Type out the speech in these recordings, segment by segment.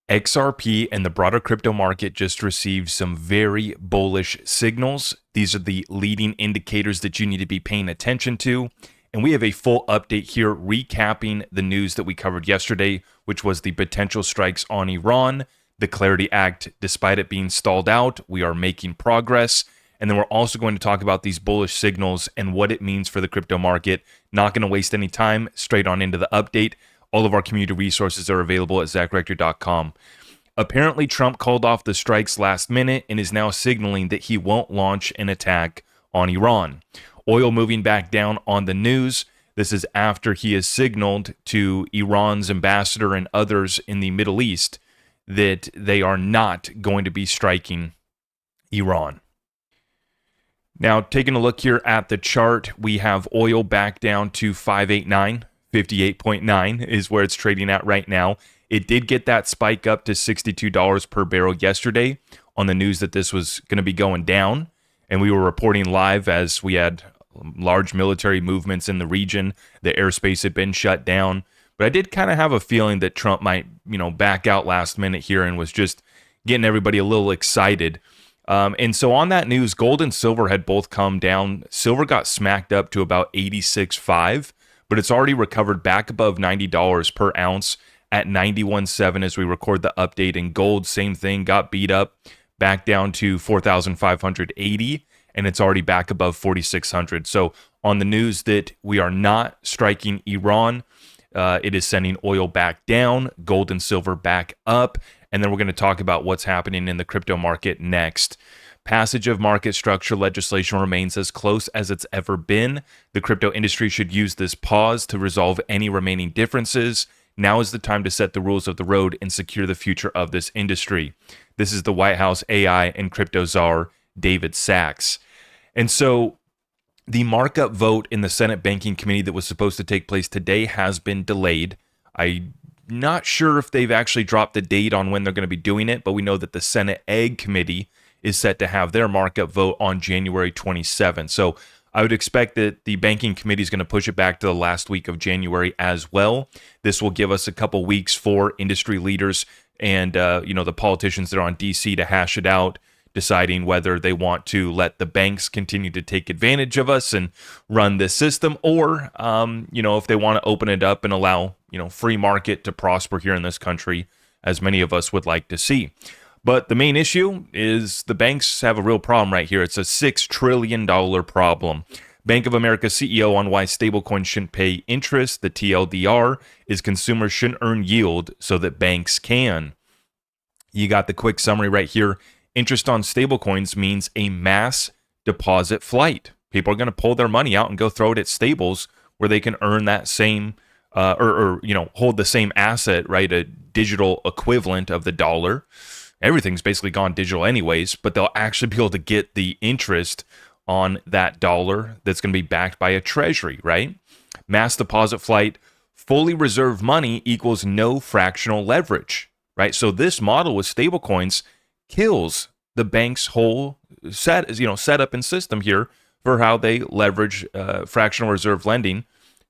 XRP and the broader crypto market just received some very bullish signals. These are the leading indicators that you need to be paying attention to. And we have a full update here recapping the news that we covered yesterday, which was the potential strikes on Iran, the Clarity Act. Despite it being stalled out, we are making progress. And then we're also going to talk about these bullish signals and what it means for the crypto market. Not going to waste any time, straight on into the update. All of our community resources are available at zachrector.com. Apparently, Trump called off the strikes last minute and is now signaling that he won't launch an attack on Iran. Oil moving back down on the news. This is after he has signaled to Iran's ambassador and others in the Middle East that they are not going to be striking Iran. Now, taking a look here at the chart, we have oil back down to 589. 58.9 is where it's trading at right now. It did get that spike up to $62 per barrel yesterday on the news that this was going to be going down. And we were reporting live as we had large military movements in the region. The airspace had been shut down. But I did kind of have a feeling that Trump might, back out last minute here and was just getting everybody a little excited. And so on that news, gold and silver had both come down. Silver got smacked up to about 86.5. But it's already recovered back above $90 per ounce at 91.7 as we record the update. And gold, same thing, got beat up back down to 4,580, and it's already back above 4,600. So on the news that we are not striking Iran, it is sending oil back down, gold and silver back up, and then we're going to talk about what's happening in the crypto market next. Passage of market structure legislation remains as close as it's ever been. The crypto industry should use this pause to resolve any remaining differences. Now is the time to set the rules of the road and secure the future of this industry. This is the White House AI and crypto czar, David Sachs. And so the markup vote in the Senate Banking Committee that was supposed to take place today has been delayed. I'm not sure if they've actually dropped the date on when they're going to be doing it, but we know that the Senate Ag Committee is set to have their markup vote on January 27th. So I would expect that the banking committee is going to push it back to the last week of January as well. This will give us a couple weeks for industry leaders and the politicians that are on DC to hash it out, deciding whether they want to let the banks continue to take advantage of us and run this system, or if they want to open it up and allow free market to prosper here in this country, as many of us would like to see. But the main issue is the banks have a real problem right here. It's a $6 trillion problem. Bank of America CEO on why stablecoins shouldn't pay interest. The TLDR is consumers shouldn't earn yield so that banks can. You got the quick summary right here. Interest on stablecoins means a mass deposit flight. People are going to pull their money out and go throw it at stables where they can earn that same hold the same asset, right? A digital equivalent of the dollar. Everything's basically gone digital anyways, but they'll actually be able to get the interest on that dollar that's going to be backed by a treasury, right? Mass deposit flight, fully reserved money equals no fractional leverage, right? So this model with stablecoins kills the bank's whole setup and system here for how they leverage fractional reserve lending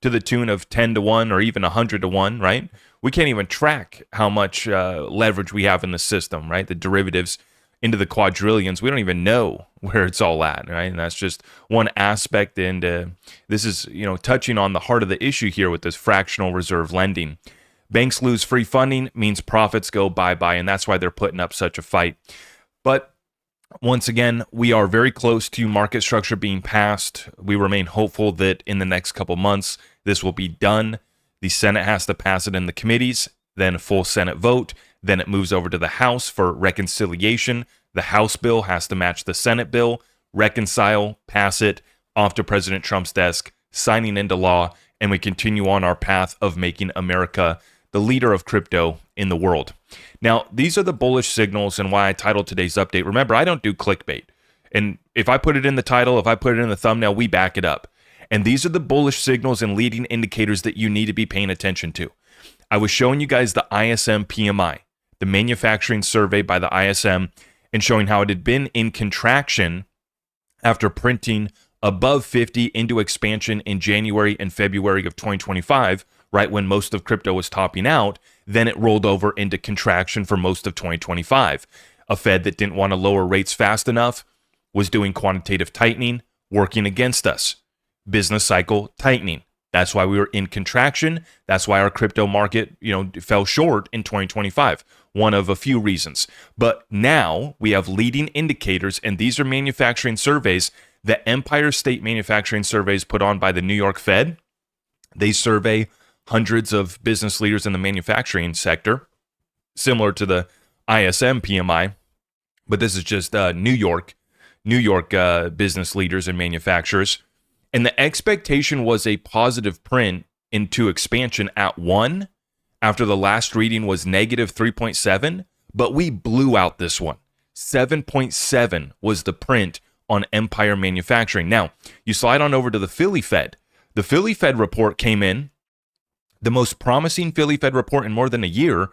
to the tune of 10 to 1 or even 100 to 1, right? We can't even track how much leverage we have in the system, right? The derivatives into the quadrillions. We don't even know where it's all at, right? And that's just one aspect. And this is, touching on the heart of the issue here with this fractional reserve lending. Banks lose free funding means profits go bye-bye, and that's why they're putting up such a fight. But once again, we are very close to market structure being passed. We remain hopeful that in the next couple months, this will be done. The Senate has to pass it in the committees, then a full Senate vote. Then it moves over to the House for reconciliation. The House bill has to match the Senate bill, reconcile, pass it, off to President Trump's desk, signing into law, and we continue on our path of making America the leader of crypto in the world. Now, these are the bullish signals and why I titled today's update. Remember, I don't do clickbait. And if I put it in the title, if I put it in the thumbnail, we back it up. And these are the bullish signals and leading indicators that you need to be paying attention to. I was showing you guys the ISM PMI, the manufacturing survey by the ISM, and showing how it had been in contraction after printing above 50 into expansion in January and February of 2025, right when most of crypto was topping out. Then it rolled over into contraction for most of 2025. A Fed that didn't want to lower rates fast enough was doing quantitative tightening, working against us. Business cycle tightening. That's why we were in contraction. That's why our crypto market, fell short in 2025. One of a few reasons. But now we have leading indicators, and these are manufacturing surveys. The Empire State Manufacturing Surveys put on by the New York Fed. They survey hundreds of business leaders in the manufacturing sector, similar to the ISM PMI, but this is just New York business leaders and manufacturers. And the expectation was a positive print into expansion at 1 after the last reading was negative 3.7, but we blew out this one. 7.7 was the print on Empire Manufacturing. Now, you slide on over to the Philly Fed. The Philly Fed report came in, the most promising Philly Fed report in more than a year.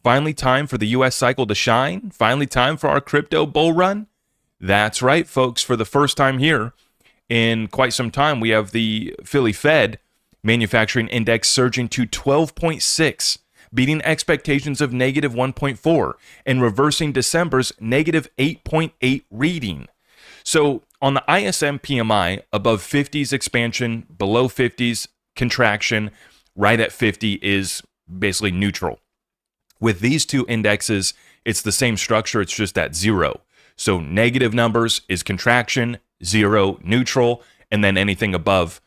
Finally time for the U.S. cycle to shine. Finally time for our crypto bull run. That's right, folks. For the first time here in quite some time, we have the Philly Fed manufacturing index surging to 12.6, beating expectations of negative 1.4 and reversing December's negative 8.8 reading. So on the ISM PMI, above 50s expansion, below 50s contraction, right at 50 is basically neutral. With these two indexes, it's the same structure, it's just at 0. So negative numbers is contraction, 0 neutral, and then anything above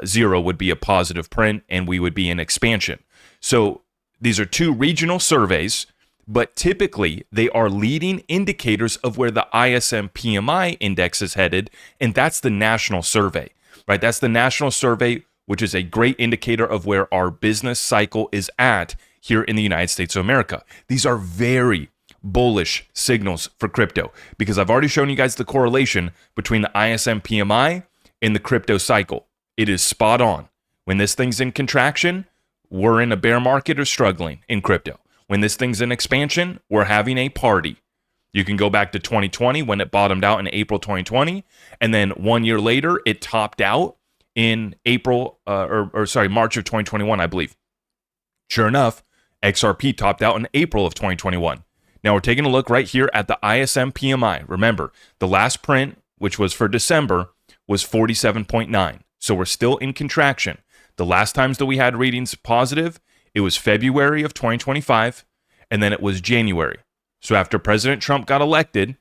0 would be a positive print, and we would be in expansion. So these are two regional surveys, but typically they are leading indicators of where the ISM PMI index is headed, and that's the national survey, right? That's the national survey, which is a great indicator of where our business cycle is at here in the United States of America. These are very bullish signals for crypto because I've already shown you guys the correlation between the ISM PMI and the crypto cycle. It is spot on. When this thing's in contraction, we're in a bear market or struggling in crypto. When this thing's in expansion, we're having a party. You can go back to 2020 when it bottomed out in April 2020, and then 1 year later, it topped out in March of 2021, I believe. Sure enough, XRP topped out in April of 2021. Now we're taking a look right here at the ISM PMI. Remember, the last print, which was for December, was 47.9. So we're still in contraction. The last times that we had readings positive, it was February of 2025, and then it was January. So after President Trump got elected,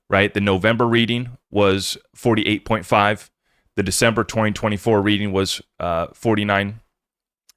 right, the November reading was 48.5. The December 2024 reading was 49.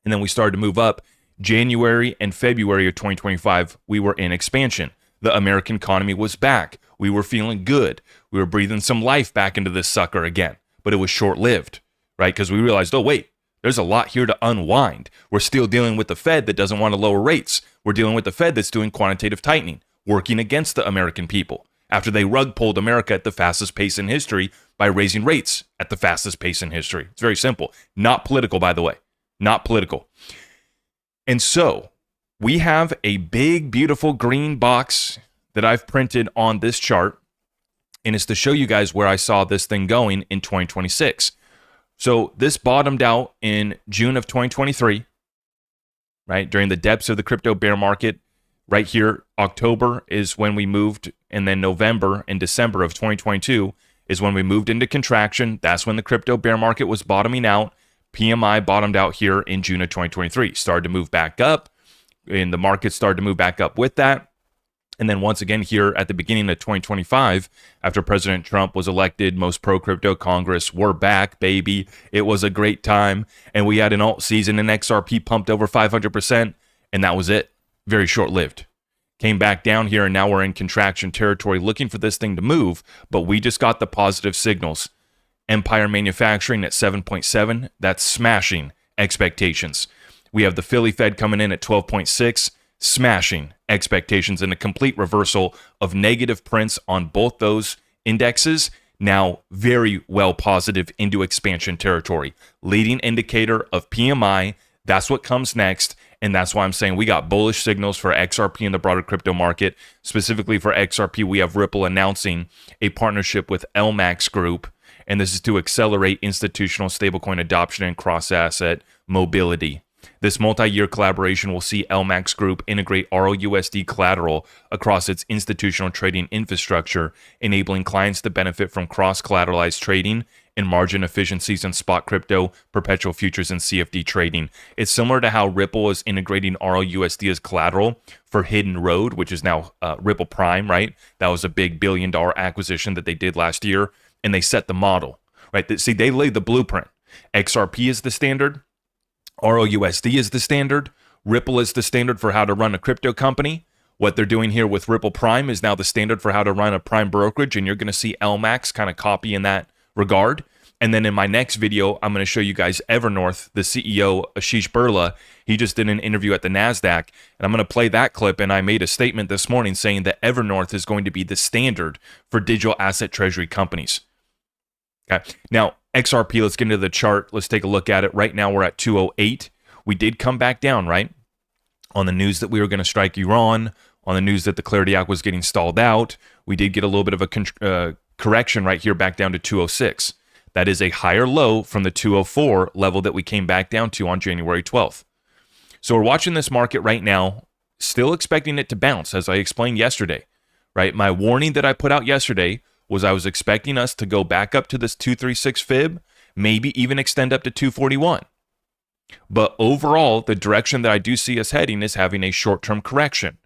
And then we started to move up. January and February of 2025, we were in expansion. The American economy was back. We were feeling good. We were breathing some life back into this sucker again. But it was short-lived, right? Because we realized, oh, wait, there's a lot here to unwind. We're still dealing with the Fed that doesn't want to lower rates. We're dealing with the Fed that's doing quantitative tightening, working against the American people after they rug pulled America at the fastest pace in history by raising rates at the fastest pace in history. It's very simple. Not political, by the way. Not political. And so we have a big, beautiful green box that I've printed on this chart, and it's to show you guys where I saw this thing going in 2026. So this bottomed out in June of 2023, right? During the depths of the crypto bear market. Right here, October is when we moved, and then November and December of 2022 is when we moved into contraction. That's when the crypto bear market was bottoming out. PMI bottomed out here in June of 2023. Started to move back up, and the market started to move back up with that. And then once again here at the beginning of 2025, after President Trump was elected, most pro-crypto Congress, we're back, baby. It was a great time. And we had an alt season, and XRP pumped over 500%, and that was it. Very short-lived. Came back down here, and now we're in contraction territory looking for this thing to move, but we just got the positive signals. Empire Manufacturing at 7.7, that's smashing expectations. We have the Philly Fed coming in at 12.6, smashing expectations, and a complete reversal of negative prints on both those indexes, now very well positive into expansion territory. Leading indicator of PMI, that's what comes next, and that's why I'm saying we got bullish signals for XRP in the broader crypto market. Specifically for XRP, we have Ripple announcing a partnership with LMAX Group, and this is to accelerate institutional stablecoin adoption and cross-asset mobility. This multi-year collaboration will see LMAX Group integrate ROUSD collateral across its institutional trading infrastructure, enabling clients to benefit from cross-collateralized trading and margin efficiencies in spot crypto, perpetual futures, and CFD trading. It's similar to how Ripple is integrating ROUSD as collateral for Hidden Road, which is now Ripple Prime, right? That was a big billion-dollar acquisition that they did last year, and they set the model, right? See, they laid the blueprint. XRP is the standard. ROUSD is the standard. Ripple is the standard for how to run a crypto company. What they're doing here with Ripple Prime is now the standard for how to run a prime brokerage, and you're going to see LMAX kind of copy in that regard. And then in my next video, I'm going to show you guys Evernorth, the CEO, Ashish Birla. He just did an interview at the NASDAQ, and I'm going to play that clip, and I made a statement this morning saying that Evernorth is going to be the standard for digital asset treasury companies. Okay. Now, XRP, let's get into the chart. Let's take a look at it. Right now, we're at 208. We did come back down, right? On the news that we were going to strike Iran, on the news that the Clarity Act was getting stalled out, we did get a little bit of a correction right here back down to 206. That is a higher low from the 204 level that we came back down to on January 12th. So we're watching this market right now, still expecting it to bounce, as I explained yesterday, right? My warning that I put out yesterday was I was expecting us to go back up to this 236 fib, maybe even extend up to 241. But overall, the direction that I do see us heading is having a short-term correction.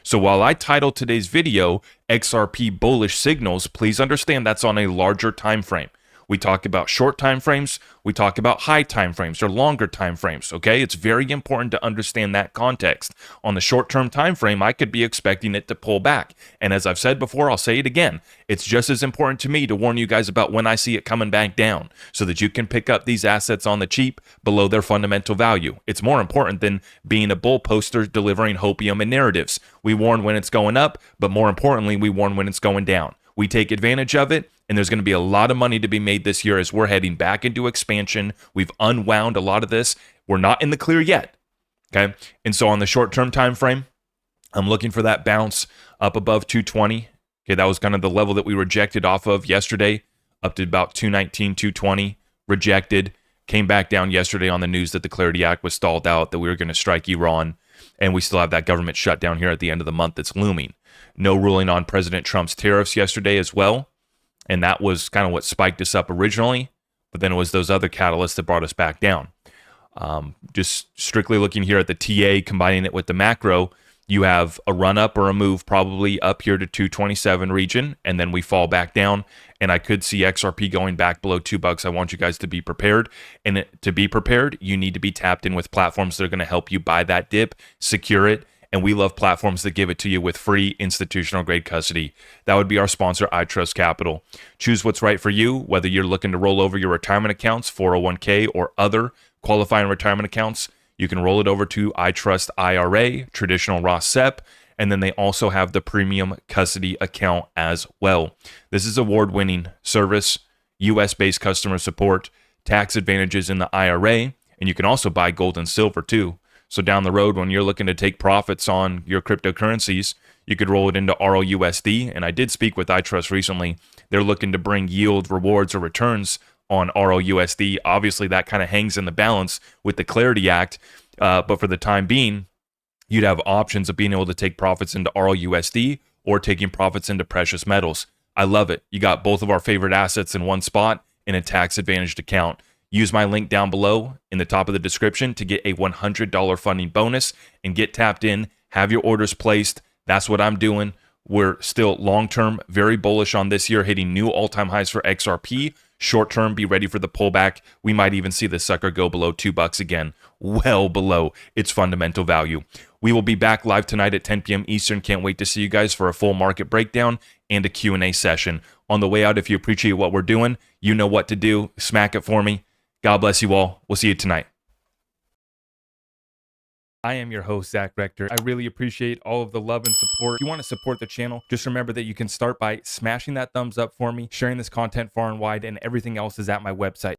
So while I titled today's video XRP Bullish Signals, please understand that's on a larger time frame. We talk about short time frames, we talk about high time frames or longer time frames, okay? It's very important to understand that context. On the short-term time frame, I could be expecting it to pull back. And as I've said before, I'll say it again. It's just as important to me to warn you guys about when I see it coming back down so that you can pick up these assets on the cheap below their fundamental value. It's more important than being a bull poster delivering hopium and narratives. We warn when it's going up, but more importantly, we warn when it's going down. We take advantage of it, and there's going to be a lot of money to be made this year as we're heading back into expansion. We've unwound a lot of this. We're not in the clear yet, okay? And so on the short-term time frame, I'm looking for that bounce up above 220. Okay, that was kind of the level that we rejected off of yesterday, up to about 219, 220, rejected. Came back down yesterday on the news that the Clarity Act was stalled out, that we were going to strike Iran, and we still have that government shutdown here at the end of the month that's looming. No ruling on President Trump's tariffs yesterday as well. And that was kind of what spiked us up originally. But then it was those other catalysts that brought us back down. Just strictly looking here at the TA, combining it with the macro, you have a run up or a move probably up here to 227 region. And then we fall back down. And I could see XRP going back below $2. I want you guys to be prepared. And to be prepared, you need to be tapped in with platforms that are going to help you buy that dip, secure it. And we love platforms that give it to you with free institutional grade custody. That would be our sponsor, iTrust Capital. Choose what's right for you, whether you're looking to roll over your retirement accounts, 401k, or other qualifying retirement accounts. You can roll it over to iTrust IRA, traditional Roth SEP, and then they also have the premium custody account as well. This is award-winning service, US-based customer support, tax advantages in the IRA, and you can also buy gold and silver too. So down the road, when you're looking to take profits on your cryptocurrencies, you could roll it into ROUSD. And I did speak with iTrust recently. They're looking to bring yield, rewards, or returns on ROUSD. Obviously, that kind of hangs in the balance with the Clarity Act. But for the time being, you'd have options of being able to take profits into ROUSD or taking profits into precious metals. I love it. You got both of our favorite assets in one spot in a tax-advantaged account. Use my link down below in the top of the description to get a $100 funding bonus and get tapped in, have your orders placed. That's what I'm doing. We're still long-term very bullish on this year, hitting new all-time highs for XRP. Short-term, be ready for the pullback. We might even see the sucker go below $2 again, well below its fundamental value. We will be back live tonight at 10 p.m. Eastern. Can't wait to see you guys for a full market breakdown and a Q&A session. On the way out, if you appreciate what we're doing, you know what to do. Smack it for me. God bless you all. We'll see you tonight. I am your host, Zach Rector. I really appreciate all of the love and support. If you want to support the channel, just remember that you can start by smashing that thumbs up for me, sharing this content far and wide, and everything else is at my website.